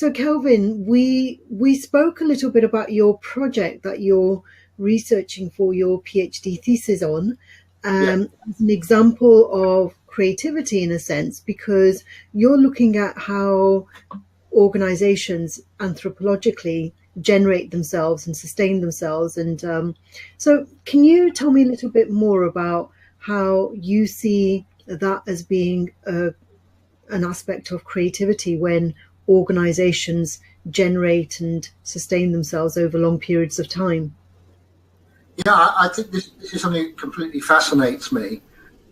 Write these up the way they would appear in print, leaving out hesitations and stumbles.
So Kelvin, we spoke a little bit about your project that you're researching for your PhD thesis on, Yeah. as an example of creativity in a sense, because you're looking at how organizations anthropologically generate themselves and sustain themselves. And so can you tell me a little bit more about how you see that as being an aspect of creativity when organizations generate and sustain themselves over long periods of time? Yeah, I think this is something that completely fascinates me.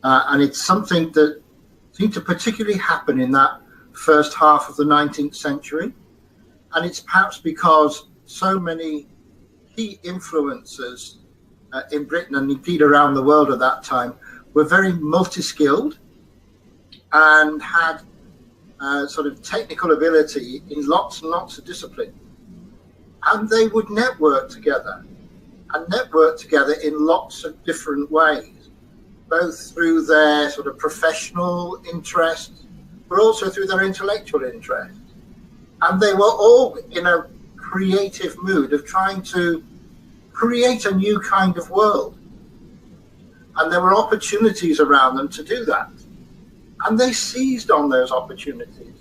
And it's something that seemed to particularly happen in that first half of the 19th century. And it's perhaps because so many key influencers in Britain and indeed around the world at that time were very multi-skilled and had sort of technical ability in lots and lots of disciplines. And they would network together in lots of different ways, both through their sort of professional interests, but also through their intellectual interests. And they were all in a creative mood of trying to create a new kind of world. And there were opportunities around them to do that. And they seized on those opportunities.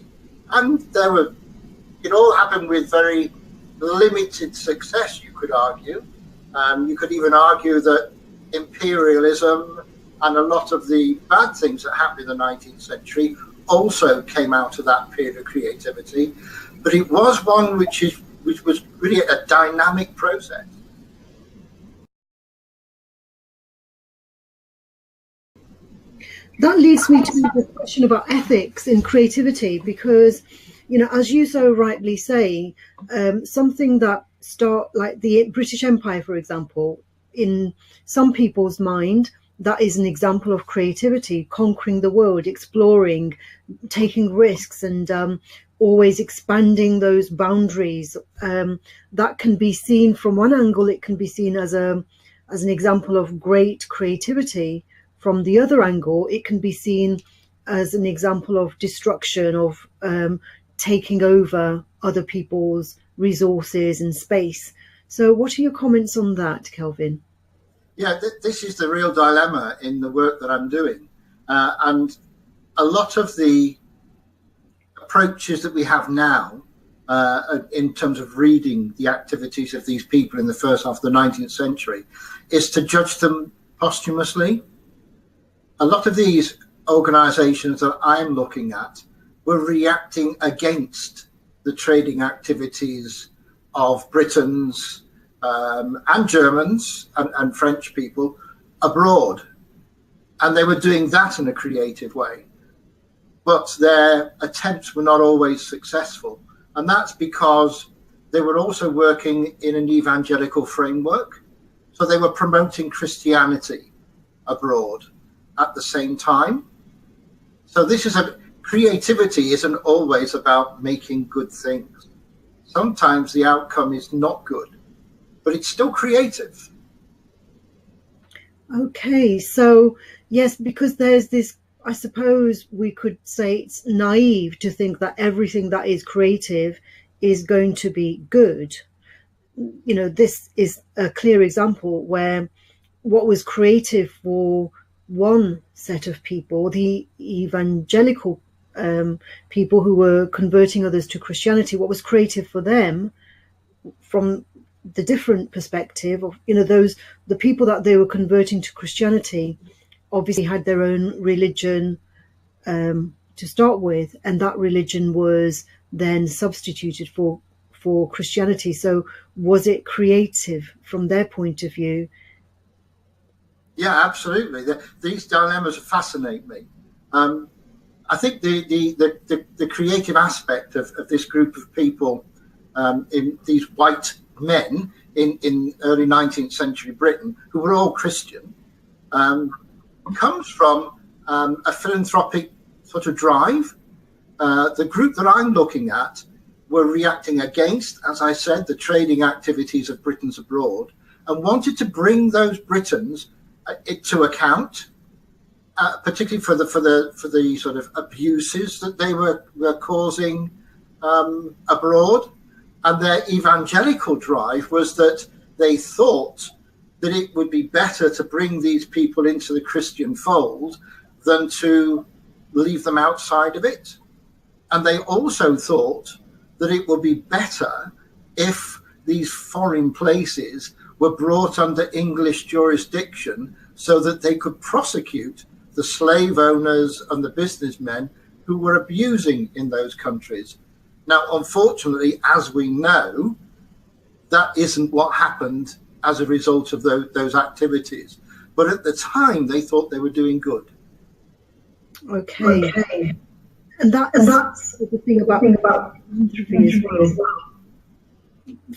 And it all happened with very limited success, you could argue. You could even argue that imperialism and a lot of the bad things that happened in the 19th century also came out of that period of creativity. But it was one which was really a dynamic process. That leads me to the question about ethics in creativity, because, as you so rightly say, something that like the British Empire, for example, in some people's mind, that is an example of creativity, conquering the world, exploring, taking risks, and always expanding those boundaries. That can be seen from one angle. It can be seen as an example of great creativity. From the other angle, it can be seen as an example of destruction, of taking over other people's resources and space. So what are your comments on that, Kelvin? Yeah, this is the real dilemma in the work that I'm doing. And a lot of the approaches that we have now in terms of reading the activities of these people in the first half of the 19th century is to judge them posthumously. A lot of these organizations that I'm looking at were reacting against the trading activities of Britons and Germans and French people abroad. And they were doing that in a creative way. But their attempts were not always successful. And that's because they were also working in an evangelical framework. So they were promoting Christianity abroad at the same time. So creativity isn't always about making good things. Sometimes the outcome is not good, but it's still creative. Okay, so yes, because there's this, I suppose we could say it's naive to think that everything that is creative is going to be good. This is a clear example where what was creative for one set of people, the evangelical people who were converting others to Christianity, what was creative for them from the different perspective of, the people that they were converting to Christianity obviously had their own religion to start with, and that religion was then substituted for Christianity. So was it creative from their point of view? Yeah, absolutely. These dilemmas fascinate me. I think the creative aspect of this group of people, in these white men in early 19th century Britain, who were all Christian, comes from a philanthropic sort of drive. The group that I'm looking at were reacting against, as I said, the trading activities of Britons abroad, and wanted to bring those Britons to account, particularly for the sort of abuses that they were causing abroad. And their evangelical drive was that they thought that it would be better to bring these people into the Christian fold than to leave them outside of it. And they also thought that it would be better if these foreign places were brought under English jurisdiction so that they could prosecute the slave owners and the businessmen who were abusing in those countries. Now, unfortunately, as we know, that isn't what happened as a result of those activities. But at the time, they thought they were doing good. Okay. And that's the thing about philanthropy as well.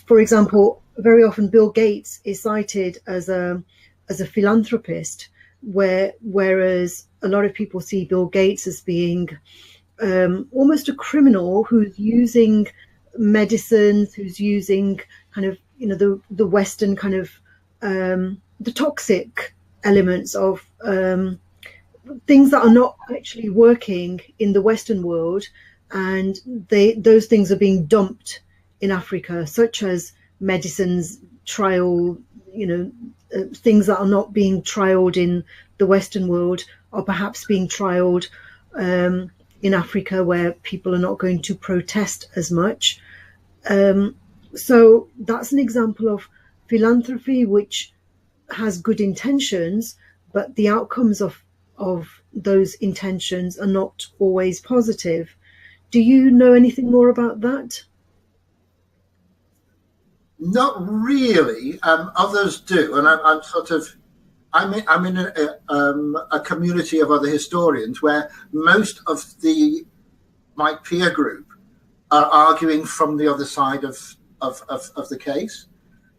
For example, very often Bill Gates is cited as a philanthropist, whereas a lot of people see Bill Gates as being almost a criminal who's using medicines, who's using kind of, you know, the Western kind of the toxic elements of things that are not actually working in the Western world, and those things are being dumped in Africa, such as medicines, trial, you know, things that are not being trialed in the Western world are perhaps being trialed in Africa, where people are not going to protest as much. So that's an example of philanthropy which has good intentions, but the outcomes of those intentions are not always positive. Do you know anything more about that? Not really. Others do, and I'm in a community of other historians where most of my peer group are arguing from the other side of the case.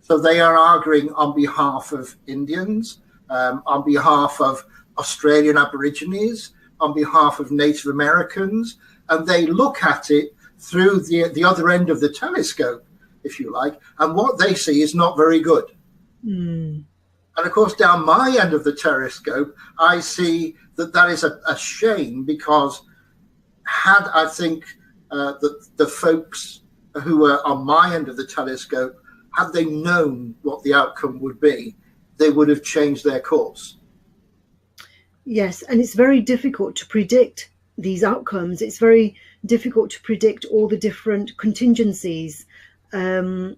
So they are arguing on behalf of Indians, on behalf of Australian Aborigines, on behalf of Native Americans, and they look at it through the other end of the telescope, if you like, and what they see is not very good. And of course, down my end of the telescope, I see that is a shame, because had I think the folks who were on my end of the telescope, had they known what the outcome would be, they would have changed their course. Yes, and it's very difficult to predict these outcomes. It's very difficult to predict all the different contingencies in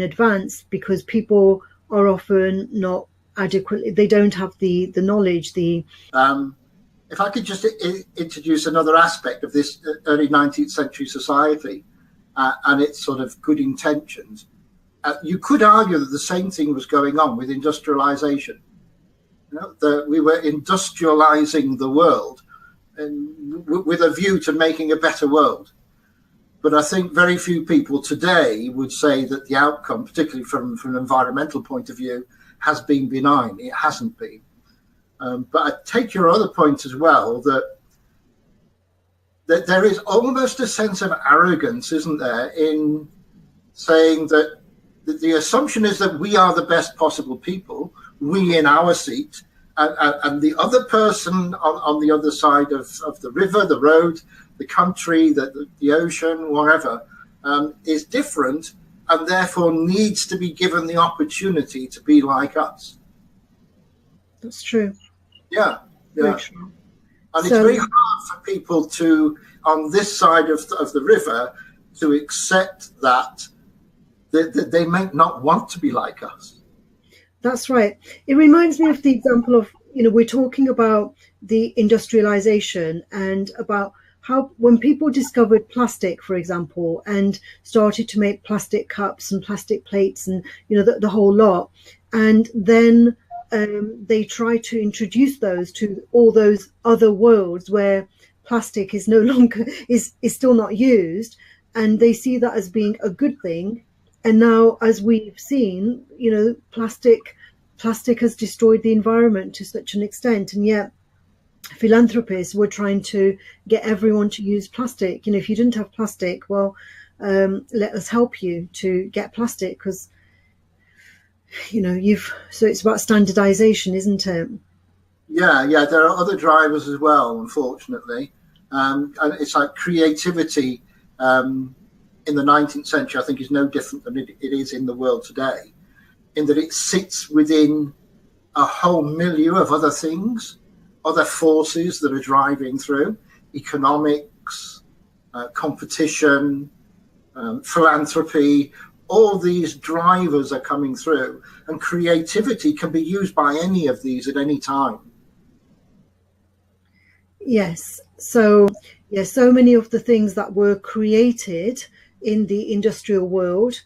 advance, because people are often not adequately, they don't have the knowledge. If I could just introduce another aspect of this early 19th century society and its sort of good intentions, you could argue that the same thing was going on with industrialization. You know, we were industrializing the world and with a view to making a better world. But I think very few people today would say that the outcome, particularly from an environmental point of view, has been benign. It hasn't been. But I take your other point as well, that there is almost a sense of arrogance, isn't there, in saying that the assumption is that we are the best possible people, we in our seat, and the other person on the other side of the river, the road, the country, the ocean, wherever, is different, and therefore needs to be given the opportunity to be like us. That's true. Yeah. Very true. And it's very hard for people to, on this side of the river, to accept that they may not want to be like us. That's right. It reminds me of the example of, you know, we're talking about the industrialization and about how when people discovered plastic, for example, and started to make plastic cups and plastic plates and, you know, the whole lot, and then they try to introduce those to all those other worlds where plastic is no longer is still not used, and they see that as being a good thing. And now, as we've seen, you know, plastic has destroyed the environment to such an extent, and yet philanthropists were trying to get everyone to use plastic. You know, if you didn't have plastic, well, let us help you to get plastic, because, you know, so it's about standardization, isn't it? Yeah, there are other drivers as well, unfortunately. And it's like creativity in the 19th century, I think, is no different than it is in the world today, in that it sits within a whole milieu of other things, other forces that are driving through economics, competition, philanthropy. All these drivers are coming through, and creativity can be used by any of these at any time. Yes. So, yeah, so many of the things that were created in the industrial world,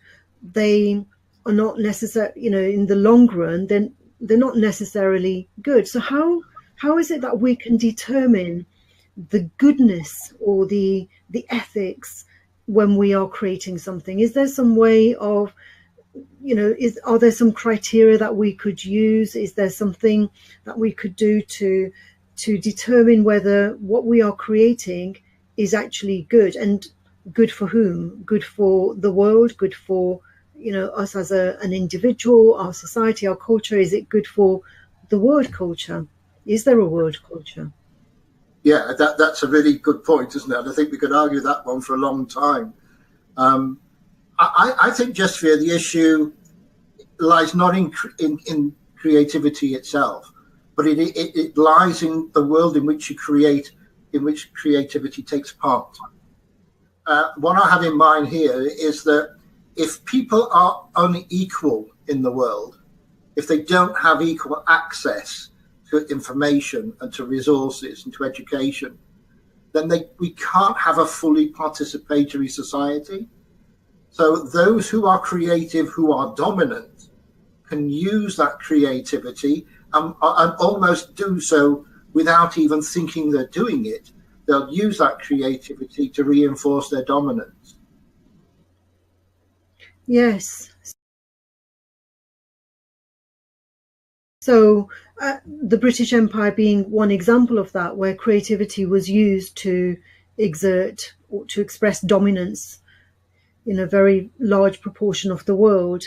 they are not necessary, in the long run, then they're not necessarily good. So how is it that we can determine the goodness or the ethics when we are creating something? Is there some way of, are there some criteria that we could use? Is there something that we could do to determine whether what we are creating is actually good, and good for whom? Good for the world? Good for us as an individual, our society, our culture? Is it good for the world culture? Is there a world culture? Yeah, that's a really good point, isn't it? And I think we could argue that one for a long time. I think, Jesvir, the issue lies not in creativity itself, but it lies in the world in which you create, in which creativity takes part. What I have in mind here is that if people are unequal in the world, if they don't have equal access to information and to resources and to education, then we can't have a fully participatory society. So those who are creative, who are dominant, can use that creativity and almost do so without even thinking they're doing it. They'll use that creativity to reinforce their dominance. Yes. So the British Empire being one example of that, where creativity was used to exert or to express dominance in a very large proportion of the world.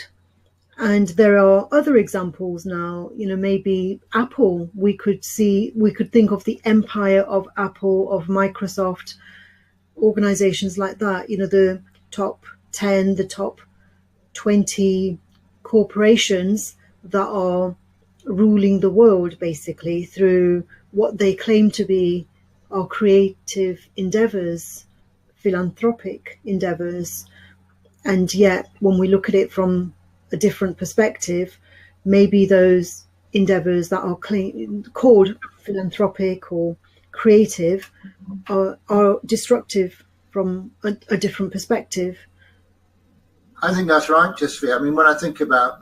And there are other examples now, maybe Apple, we could think of the empire of Apple, of Microsoft, organizations like that, the top 10, the top 20 corporations that are ruling the world basically through what they claim to be our creative endeavors, philanthropic endeavors. And yet, when we look at it from a different perspective, maybe those endeavors that are called philanthropic or creative are destructive from a different perspective. I think that's right, Jesvir. I mean, when I think about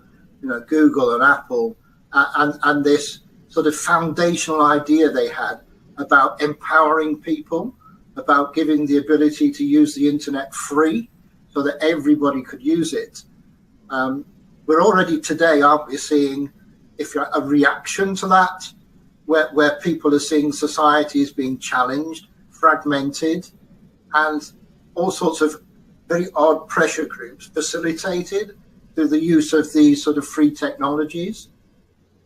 Google and Apple and this sort of foundational idea they had about empowering people, about giving the ability to use the internet free so that everybody could use it. We're already today, aren't we, seeing a reaction to that, where people are seeing societies being challenged, fragmented, and all sorts of very odd pressure groups facilitated through the use of these sort of free technologies.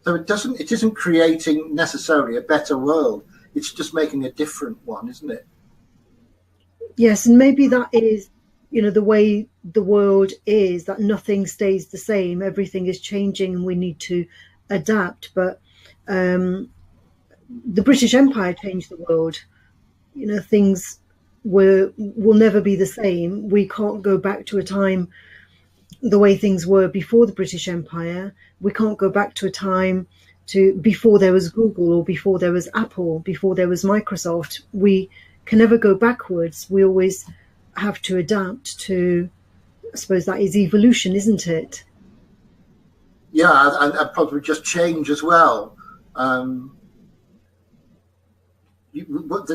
So it isn't creating necessarily a better world. It's just making a different one, isn't it? Yes, and maybe that is, the way the world is, that nothing stays the same. Everything is changing and we need to adapt. But the British Empire changed the world. Things will never be the same. We can't go back to a time the way things were before the British Empire. We can't go back to a time before there was Google or before there was Apple, before there was Microsoft. We can never go backwards. We always have to adapt to, I suppose that is evolution, isn't it? Yeah, and probably just change as well. The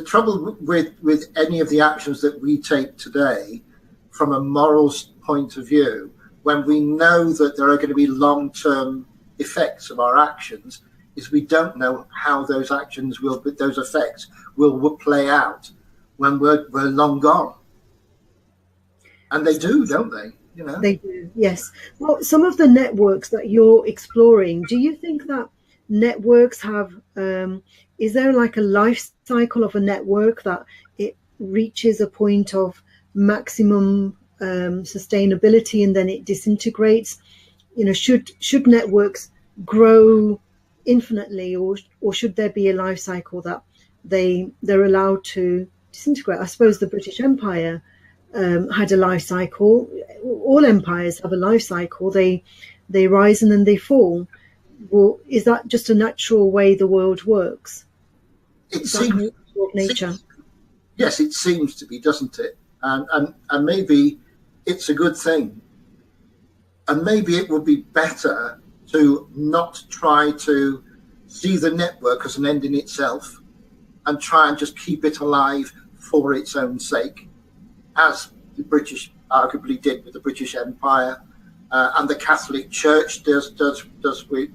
trouble with any of the actions that we take today from a morals point of view, when we know that there are going to be long-term effects of our actions, is we don't know how those effects will play out when we're long gone. And they do, don't they? They do, yes. Well, some of the networks that you're exploring, do you think that networks have, is there like a life cycle of a network that it reaches a point of maximum sustainability and then it disintegrates. Should networks grow infinitely, or should there be a life cycle that they're allowed to disintegrate? I suppose the British Empire had a life cycle. All empires have a life cycle. They rise and then they fall. Well, is that just a natural way the world works? It seems, nature. Yes, it seems to be, doesn't it? And maybe it's a good thing. And maybe it would be better to not try to see the network as an end in itself and try and just keep it alive for its own sake, as the British arguably did with the British Empire, and the Catholic Church does with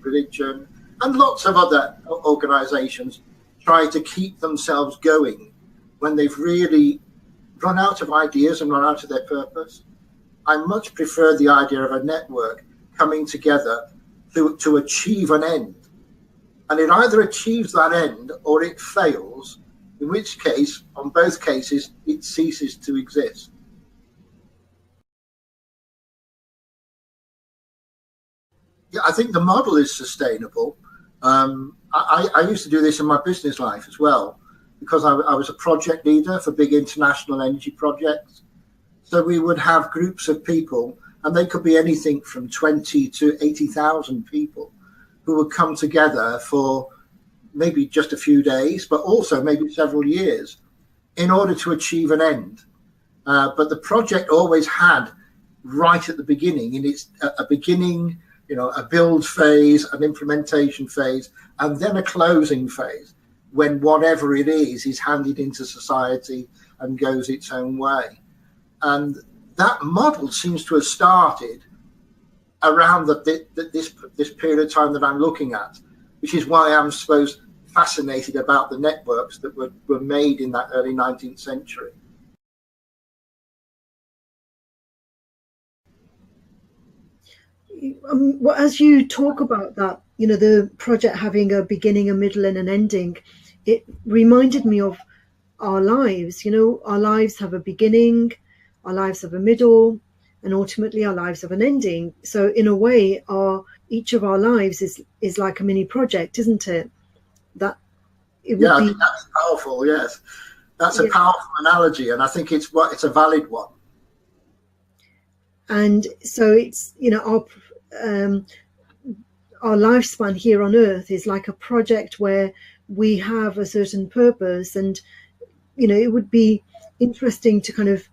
religion, and lots of other organisations try to keep themselves going when they've really run out of ideas and run out of their purpose. I much prefer the idea of a network coming together to achieve an end. And it either achieves that end or it fails, in which case, on both cases, it ceases to exist. Yeah, I think the model is sustainable. I used to do this in my business life as well, because I was a project leader for big international energy projects. So we would have groups of people, and they could be anything from 20 to 80,000 people, who would come together for maybe just a few days, but also maybe several years, in order to achieve an end. But the project always had, right at the beginning, in its a beginning, a build phase, an implementation phase, and then a closing phase, when whatever it is handed into society and goes its own way. And that model seems to have started around this period of time that I'm looking at, which is why I'm supposed fascinated about the networks that were made in that early 19th century. Well, as you talk about that, the project having a beginning, a middle, and an ending, it reminded me of our lives. Our lives have a beginning, our lives have a middle, and ultimately our lives have an ending. So in a way, each of our lives is like a mini project, isn't it? That it would I be... think that's powerful. Yes, that's a powerful analogy, and I think it's a valid one. And so it's our lifespan here on Earth is like a project where we have a certain purpose, and it would be interesting to kind of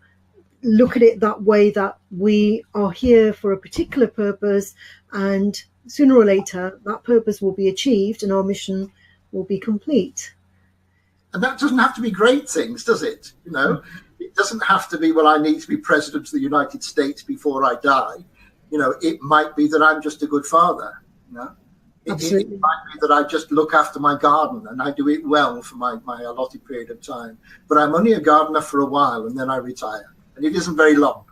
look at it that way, that we are here for a particular purpose, and sooner or later that purpose will be achieved and our mission will be complete. And that doesn't have to be great things, does it? It doesn't have to be, well, I need to be president of the United States before I die. It might be that I'm just a good father. It might be that I just look after my garden and I do it well for my allotted period of time. But I'm only a gardener for a while and then I retire. And it isn't very long.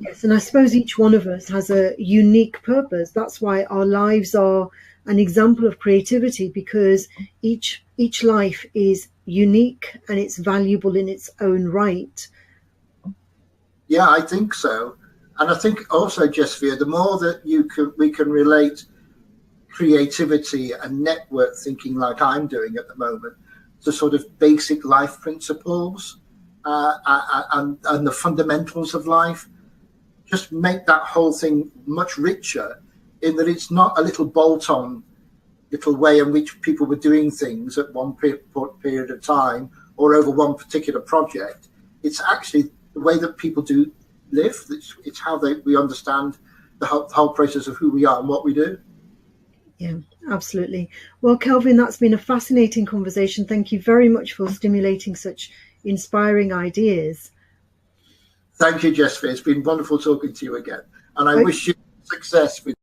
Yes, and I suppose each one of us has a unique purpose. That's why our lives are an example of creativity, because each life is unique and it's valuable in its own right. Yeah, I think so. And I think also, Jesvir, the more that we can relate creativity and network thinking, like I'm doing at the moment, to sort of basic life principles and the fundamentals of life, just make that whole thing much richer, in that it's not a little bolt-on little way in which people were doing things at one period of time or over one particular project. It's actually the way that people do live. It's how we understand the whole process of who we are and what we do. Yeah, absolutely. Well, Kelvin, that's been a fascinating conversation. Thank you very much for stimulating such inspiring ideas. Thank you, Jesvir. It's been wonderful talking to you again. And I wish you success with